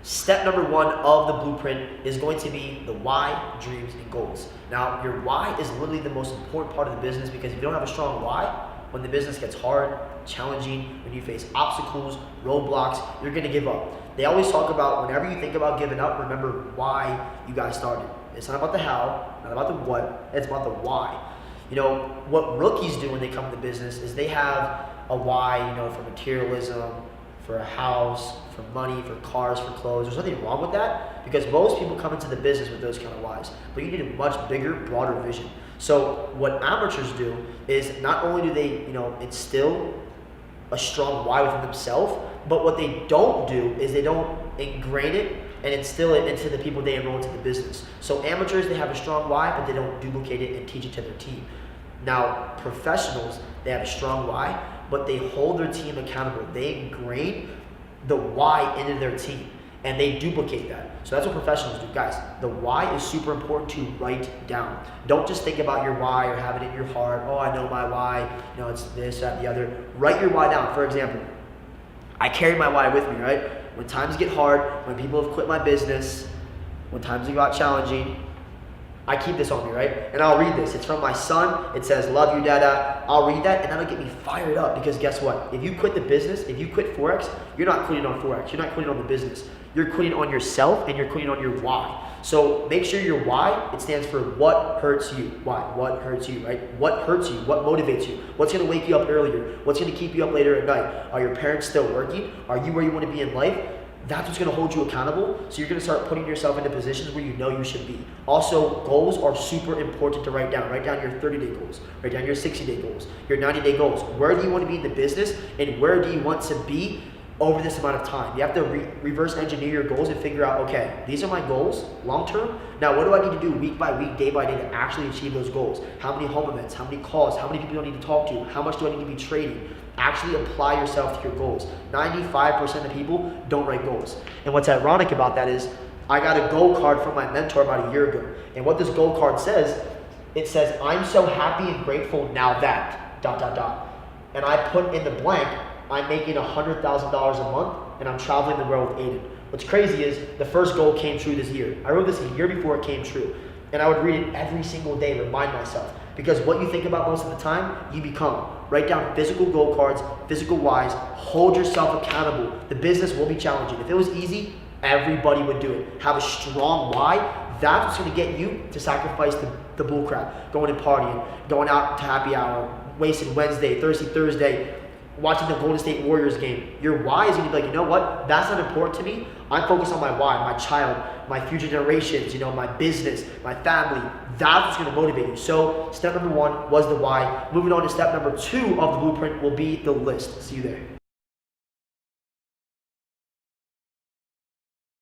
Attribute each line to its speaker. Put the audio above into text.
Speaker 1: Step number one of the blueprint is going to be the why, dreams, and goals. Now, your why is literally the most important part of the business, because if you don't have a strong why, when the business gets hard, challenging, when you face obstacles, roadblocks, you're gonna give up. They always talk about, whenever you think about giving up, remember why you guys started. It's not about the how, not about the what, it's about the why. You know, what rookies do when they come to business is they have a why, you know, for materialism, for a house, for money, for cars, for clothes. There's nothing wrong with that, because most people come into the business with those kind of whys. But you need a much bigger, broader vision. So what amateurs do is not only do they, you know, instill a strong why within themselves, but what they don't do is they don't ingrain it and instill it into the people they enroll into the business. So amateurs, they have a strong why, but they don't duplicate it and teach it to their team. Now, professionals, they have a strong why, but they hold their team accountable. They ingrain the why into their team, and they duplicate that. So that's what professionals do. Guys, the why is super important to write down. Don't just think about your why or have it in your heart. Oh, I know my why. You know, it's this, that, the other. Write your why down. For example, I carry my why with me, right? When times get hard, when people have quit my business, when times get challenging, I keep this on me, right? And I'll read this. It's from my son. It says, "Love you, Dada." I'll read that, and that'll get me fired up, because guess what? If you quit the business, if you quit Forex, you're not quitting on Forex. You're not quitting on the business. You're quitting on yourself, and you're quitting on your why. So make sure your why, it stands for what hurts you. Why? What hurts you, right? What hurts you? What motivates you? What's going to wake you up earlier? What's going to keep you up later at night? Are your parents still working? Are you where you want to be in life? That's what's going to hold you accountable. So you're going to start putting yourself into positions where you know you should be. Also, goals are super important to write down. Write down your 30-day goals. Write down your 60-day goals, your 90-day goals. Where do you want to be in the business, and where do you want to be over this amount of time? You have to reverse engineer your goals and figure out, okay, these are my goals long term. Now, what do I need to do week by week, day by day to actually achieve those goals? How many home events? How many calls? How many people do I need to talk to? How much do I need to be trading? Actually apply yourself to your goals. 95% of people don't write goals. And what's ironic about that is I got a goal card from my mentor about a year ago. And what this goal card says, it says, "I'm so happy and grateful now that, dot, dot, dot." And I put in the blank, I'm making $100,000 a month, and I'm traveling the world with Aiden. What's crazy is the first goal came true this year. I wrote this a year before it came true. And I would read it every single day, remind myself. Because what you think about most of the time, you become. Write down physical goal cards, physical whys, hold yourself accountable. The business will be challenging. If it was easy, everybody would do it. Have a strong why. That's what's going to get you to sacrifice the bull crap. Going and partying, going out to happy hour, wasting Wednesday, Thursday, watching the Golden State Warriors game. Your why is going to be like, you know what? That's not important to me. I'm focused on my why, my child, my future generations, you know, my business, my family. That's what's going to motivate you. So step number one was the why. Moving on to step number two of the blueprint will be the list. See you there.